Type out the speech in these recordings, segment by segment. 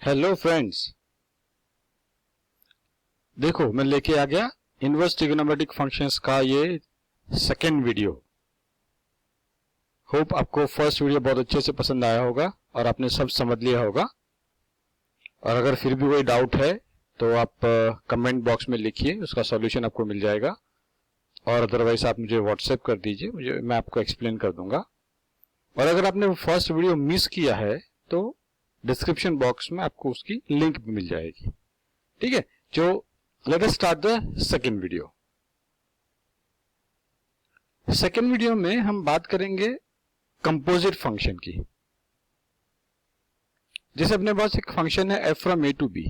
Hello friends, देखो मैं लेके आ गया इनवर्स ट्रिग्नोमेट्रिक फंक्शंस का ये सेकेंड वीडियो। होप आपको फर्स्ट वीडियो बहुत अच्छे से पसंद आया होगा और आपने सब समझ लिया होगा। और अगर फिर भी कोई डाउट है तो आप कमेंट बॉक्स में लिखिए, उसका सॉल्यूशन आपको मिल जाएगा। और अदरवाइज आप मुझे व्हाट्सएप कर दीजिए, मैं आपको एक्सप्लेन कर दूंगा। और अगर आपने फर्स्ट वीडियो मिस किया है तो डिस्क्रिप्शन बॉक्स में आपको उसकी लिंक भी मिल जाएगी। ठीक है, जो let us start the second video. Second video में हम बात करेंगे कंपोजिट फंक्शन की। जैसे अपने पास एक फंक्शन है f from a to b,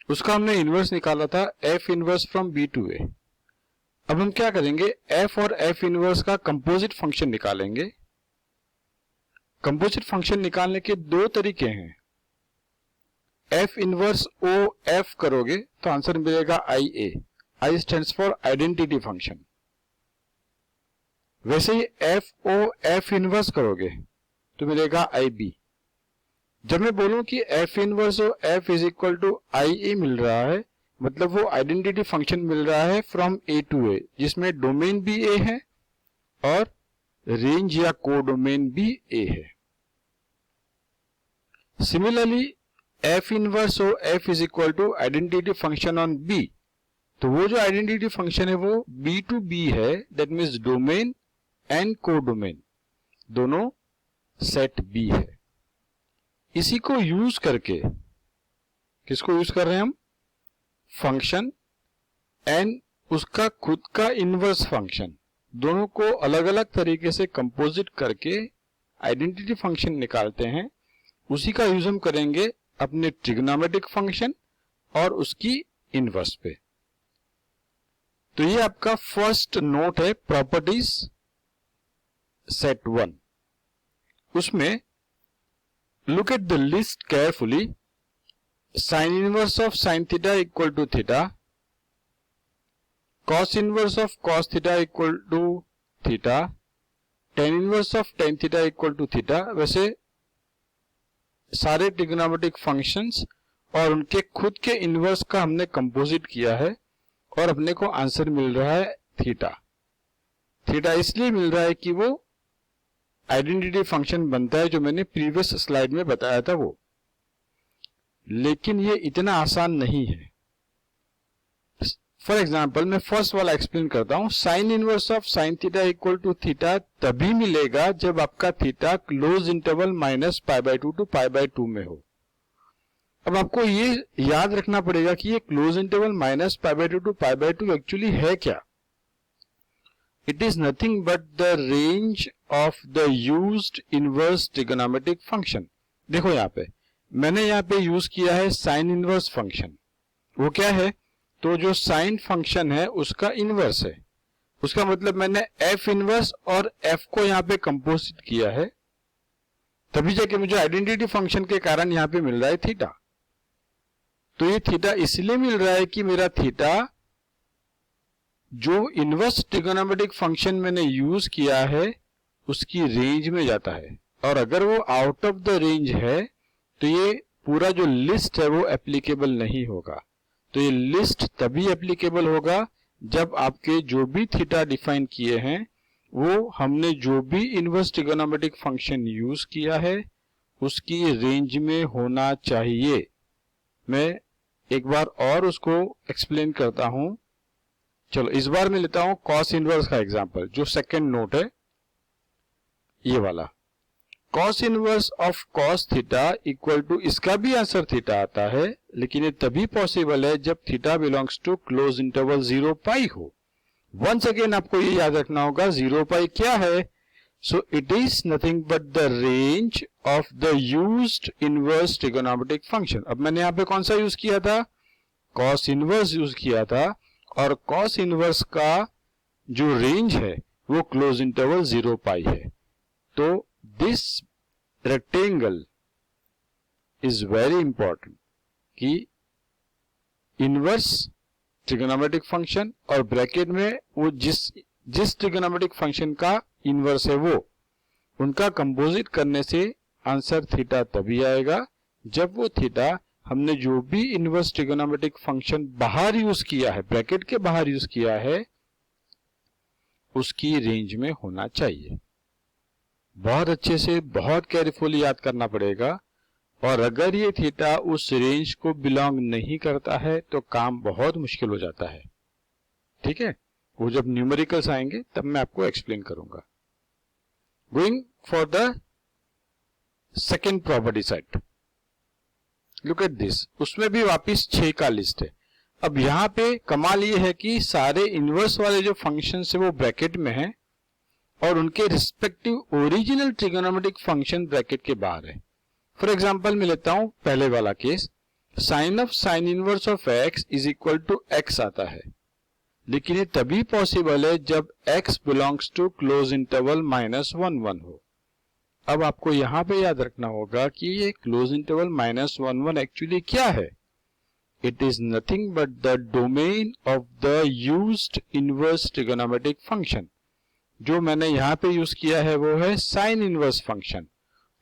उसका हमने इनवर्स निकाला था f inverse from b to a। अब हम क्या करेंगे, f और f इनवर्स का कंपोजिट फंक्शन निकालेंगे। कंपोजिट फंक्शन निकालने के दो तरीके हैं। f इनवर्स o f करोगे तो आंसर मिलेगा IA। I stands for identity function. वैसे ही f o f इनवर्स करोगे तो मिलेगा IB। जब मैं बोलूं कि f inverse o f is equal to IA मिल रहा है, मतलब वो आइडेंटिटी फंक्शन मिल रहा है फ्रॉम a टू a, जिसमें डोमेन भी a है और रेंज या कोडोमेन भी a है। Similarly f inverse o f is equal to identity function on b, तो वो जो आइडेंटिटी फंक्शन है वो b टू b है, that means domain and codomain दोनों सेट b है। इसी को यूज करके, किसको यूज कर रहे हैं हम, फंक्शन एंड उसका खुद का इनवर्स फंक्शन, दोनों को अलग अलग तरीके से कंपोजिट करके आइडेंटिटी फंक्शन निकालते हैं। उसी का यूज हम करेंगे अपने ट्रिग्नोमेट्रिक फंक्शन और उसकी इनवर्स पे। तो ये आपका फर्स्ट नोट है, प्रॉपर्टीज सेट 1। उसमें look at the list carefully. Sine inverse of sine theta equal to theta, cos inverse of cos theta equal to theta, tan inverse of tan theta equal to theta. वैसे सारे trigonometric functions और उनके खुद के inverse का हमने composite किया है और अपने को आंसर मिल रहा है थीटा। थीटा इसलिए मिल रहा है कि वो आइडेंटिटी फंक्शन बनता है जो मैंने प्रीवियस स्लाइड में बताया था वो। लेकिन ये इतना आसान नहीं है। फॉर एग्जाम्पल मैं फर्स्ट वाला एक्सप्लेन करता हूं। Sine inverse of sine theta equal to theta तभी मिलेगा जब आपका थीटा क्लोज इंटरवल -π/2 टू π/2 में हो। अब आपको ये याद रखना पड़ेगा कि ये क्लोज इंटरवल -π/2 टू π/2 एक्चुअली है क्या। It is nothing but the range of the used inverse trigonometric function. देखो यहाँ पे मैंने यहाँ पे यूज किया है साइन इनवर्स फंक्शन। वो क्या है, तो जो साइन फंक्शन है उसका इनवर्स है। उसका मतलब मैंने f इनवर्स और f को यहाँ पे कंपोजिट किया है, तभी जाके मुझे आइडेंटिटी फंक्शन के कारण यहाँ पे मिल रहा है थीटा। तो ये थीटा इसलिए मिल रहा है कि मेरा थीटा जो इनवर्स ट्रिग्नोमेट्रिक फंक्शन मैंने यूज किया है उसकी रेंज में जाता है। और अगर वो आउट ऑफ द रेंज है तो ये पूरा जो लिस्ट है वो एप्लीकेबल नहीं होगा। तो ये लिस्ट तभी एप्लीकेबल होगा जब आपके जो भी थीटा डिफाइन किए हैं वो हमने जो भी इनवर्स ट्रिग्नोमेट्रिक फंक्शन यूज किया है उसकी रेंज में होना चाहिए। मैं एक बार और उसको एक्सप्लेन करता हूं। चलो इस बार मैं लेता हूं कॉस इनवर्स का एग्जांपल, जो सेकंड नोट है ये वाला। Cos inverse of cos theta equal to, इसका भी आंसर थीटा आता है, लेकिन ये तभी पॉसिबल है जब theta belongs to close interval 0π हो। वंस अगेन आपको ये याद रखना होगा 0π क्या है। So it is nothing but the range of the used inverse trigonometric function. अब मैंने यहाँ पे कौन सा यूज किया था, कॉस इनवर्स यूज किया था, और कॉस इनवर्स का जो रेंज है वो क्लोज इंटरवल 0π है। तो this rectangle is very important कि इनवर्स ट्रिग्नोमेट्रिक फंक्शन और ब्रैकेट में वो जिस ट्रिग्नोमेट्रिक फंक्शन का इनवर्स है वो, उनका कंपोजिट करने से आंसर थीटा तभी आएगा जब वो थीटा हमने जो भी इनवर्स ट्रिगोनोमेट्रिक फंक्शन बाहर यूज किया है, ब्रैकेट के बाहर यूज किया है, उसकी रेंज में होना चाहिए। बहुत अच्छे से, बहुत केयरफुली याद करना पड़ेगा। और अगर ये थीटा उस रेंज को बिलोंग नहीं करता है तो काम बहुत मुश्किल हो जाता है। ठीक है, वो जब न्यूमेरिकल्स आएंगे तब मैं आपको एक्सप्लेन करूंगा। Going for the second property set, look at this. उसमें भी वापिस 6 का लिस्ट है। अब यहाँ पे कमाल ये है कि सारे इनवर्स वाले जो फंक्शन है वो ब्रैकेट में हैं और उनके respective original trigonometric function bracket के बाहर है। फॉर एग्जाम्पल मैं लेता हूं पहले वाला case, sine of sine inverse of x is equal to x आता है, लेकिन ये तभी पॉसिबल है जब x belongs to close interval -1 1 हो। अब आपको यहां पे याद रखना होगा कि ये क्लोज इंटरवल -1 1 एक्चुअली क्या है। It is nothing but the domain of the used inverse trigonometric function. जो मैंने यहां पे यूज किया है वो है साइन इनवर्स फंक्शन,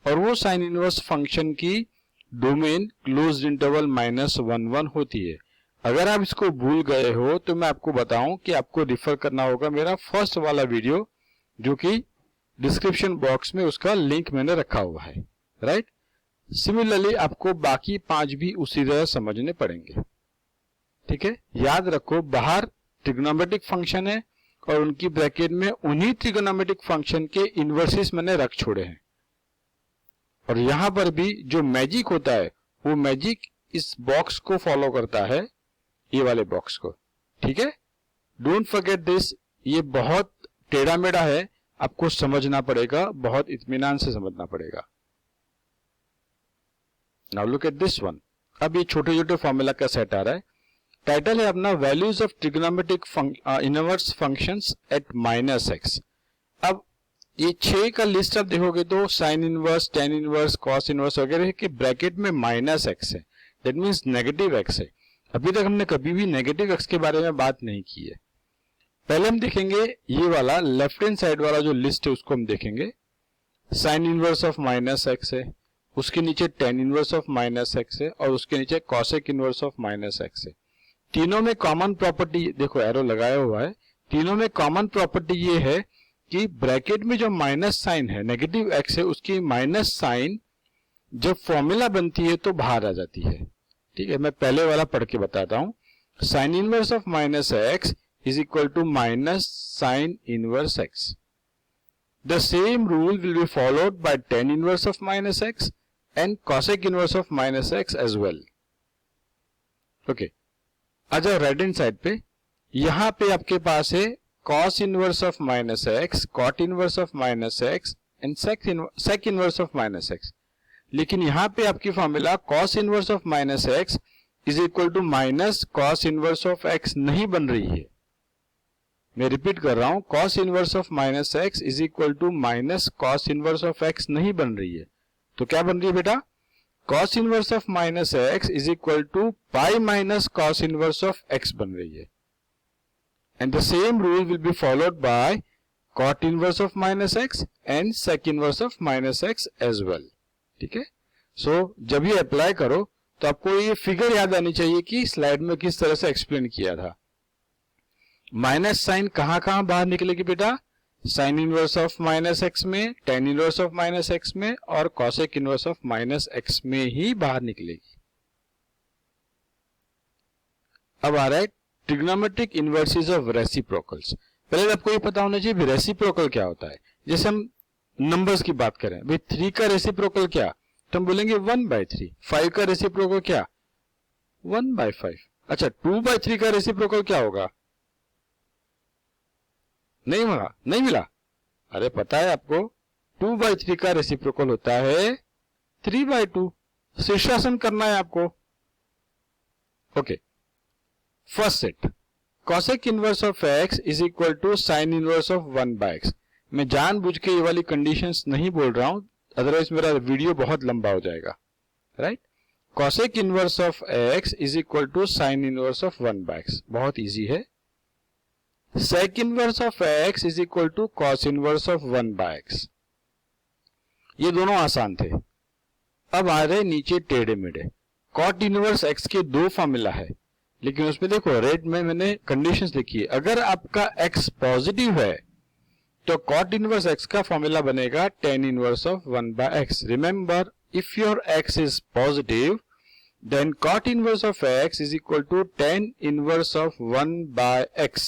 और वो साइन इनवर्स फंक्शन की डोमेन क्लोज्ड इंटरवल -1 1 होती है। अगर आप इसको भूल गए हो तो मैं आपको बताऊं कि आपको रिफर करना होगा मेरा फर्स्ट वाला वीडियो, जो कि डिस्क्रिप्शन बॉक्स में उसका लिंक मैंने रखा हुआ है, राइट। सिमिलरली आपको बाकी 5 भी उसी तरह समझने पड़ेंगे। ठीक है, याद रखो बाहर ट्रिग्नोमेट्रिक फंक्शन है और उनकी ब्रैकेट में उन्हीं ट्रिग्नोमेट्रिक फंक्शन के इनवर्सेस मैंने रख छोड़े हैं। और यहां पर भी जो मैजिक होता है वो मैजिक इस बॉक्स को फॉलो करता है, ये वाले बॉक्स को। ठीक है, डोंट फॉरगेट दिस। ये बहुत टेढ़ा मेढ़ा है, आपको समझना पड़ेगा, बहुत इत्मीनान से समझना पड़ेगा। Now look at this one. अब ये छोटे छोटे फॉर्मूला का सेट आ रहा है। टाइटल है अपना values of trigonometric inverse functions eight -x। अब ये 6 का लिस्ट आप देखोगे तो sine inverse, tan inverse, cos inverse वगैरह के ब्रैकेट में -x है, दैट मींस नेगेटिव x है। अभी तक हमने कभी भी नेगेटिव x के बारे में बात नहीं की है। पहले हम देखेंगे ये वाला लेफ्ट हैंड साइड वाला जो लिस्ट है उसको हम देखेंगे। साइन इनवर्स ऑफ -x है, उसके नीचे टेन इनवर्स ऑफ -x है और उसके नीचे कॉसेक इनवर्स ऑफ -x है। तीनों में कॉमन प्रॉपर्टी, देखो एरो लगाया हुआ है, तीनों में कॉमन प्रॉपर्टी ये है कि ब्रैकेट में जो माइनस साइन है, नेगेटिव x है, उसकी माइनस साइन जब फॉर्मूला बनती है तो बाहर आ जाती है। ठीक है, मैं पहले वाला पढ़ के बताता हूं। Sine inverse of -x is equal to minus sine inverse x। The same rule will be followed by tan inverse of -x and cosec inverse of -x as well. Okay, आ जाओ राइट हैंड साइड पे। यहां पे आपके पास है cos inverse of -x, cot inverse of -x and sec inverse of -x। लेकिन यहां पे आपकी formula cos inverse of -x is equal to minus cos inverse of x नहीं बन रही है। मैं रिपीट कर रहा हूं, cos inverse of -x is equal to minus cos inverse of x नहीं बन रही है। तो क्या बन रही है बेटा? cos inverse of -x is equal to pi minus cos inverse of x बन रही है। And the same rule will be followed by cot inverse of -x and sec inverse of -x as well. ठीक है, सो जब ये apply करो तो आपको ये फिगर याद आनी चाहिए कि स्लाइड में किस तरह से एक्सप्लेन किया था। माइनस साइन कहां बाहर निकलेगी बेटा? साइन इनवर्स ऑफ -x में, टेन इनवर्स ऑफ -x में और कॉसेक इनवर्स ऑफ -x में ही बाहर निकलेगी। अब आ रहा है ट्रिग्नोमेट्रिक इनवर्सेस ऑफ रेसिप्रोकल्स। पहले आपको ये पता होना चाहिए रेसिप्रोकल क्या होता है। जैसे हम नंबर्स की बात करें, भाई 3 का रेसिप्रोकल क्या, तो हम बोलेंगे 1/3। 5 का रेसिप्रोकल क्या, 1/5। अच्छा, 2/3 का रेसिप्रोकल क्या होगा? नहीं मिला। अरे पता है आपको, 2/3 का रेसिप्रोकल होता है 3/2। शीर्षासन करना है आपको। Okay, first set cosec inverse of x is equal to sine inverse of 1/x। मैं जानबूझ के ये वाली कंडीशंस नहीं बोल रहा हूं, अदरवाइज मेरा वीडियो बहुत लंबा हो जाएगा, right. cosec inverse of x is equal to sine inverse of 1/x, बहुत इजी है। sec inverse of x is equal to cos inverse of 1/x, ये दोनों आसान थे। अब आ रहे नीचे टेढ़े मेढ़े। कॉट इनवर्स एक्स के दो फॉर्मूला है, लेकिन उसमें देखो रेड में मैंने कंडीशंस लिखी है। अगर आपका एक्स पॉजिटिव है तो कॉट इनवर्स एक्स का फॉर्मूला बनेगा tan inverse of 1 by x. Remember, if your x is positive then cot inverse of x is equal to tan inverse of 1 by x.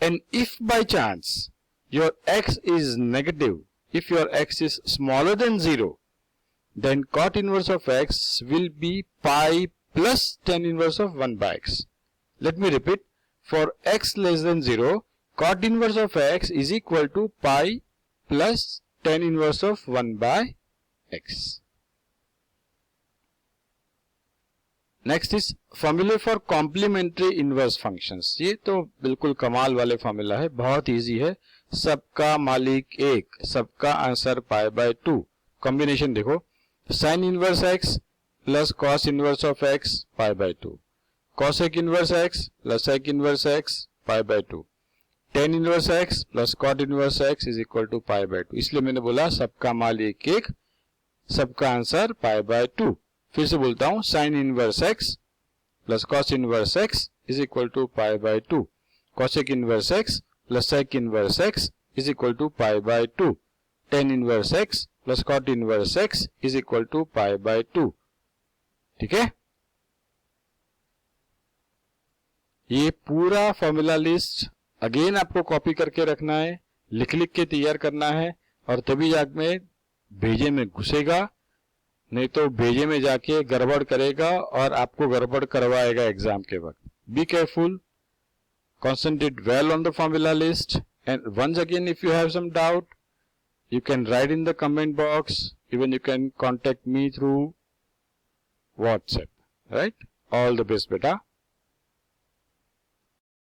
And if by chance your x is negative, if your x is smaller than 0, then cot inverse of x will be pi plus tan inverse of 1 by x. Let me repeat, for x less than 0, cot inverse of x is equal to pi plus tan inverse of 1 by x. Next is फॉर्मूले for complementary inverse functions. ये तो बिल्कुल कमाल वाले formula है, बहुत easy है। सबका मालिक एक, सबका आंसर पाई बाय 2। कॉम्बिनेशन देखो, sine inverse x plus cos inverse of x pi by 2, cosec inverse x plus sec inverse x pi by 2, tan inverse x plus cot inverse x is equal to pi by 2। इसलिए मैंने बोला सबका मालिक एक, सबका answer pi by 2। फिर से बोलता हूं, sine inverse x plus cos inverse x is equal to pi by 2, cosec inverse x plus sec inverse x is equal to pi by 2, tan inverse x plus cot inverse x is equal to pi by 2। ठीक है, ये पूरा formula list again आपको copy करके रखना है, लिख लिख के तैयार करना है, और तभी जाके भेजे में घुसेगा, नहीं तो भेजे में जाके गड़बड़ करेगा और आपको गड़बड़ करवाएगा एग्जाम के वक्त। Be careful, concentrate well on the formula list, and once again if you have some doubt you can write in the comment box, even you can contact me through WhatsApp, right? All the best beta.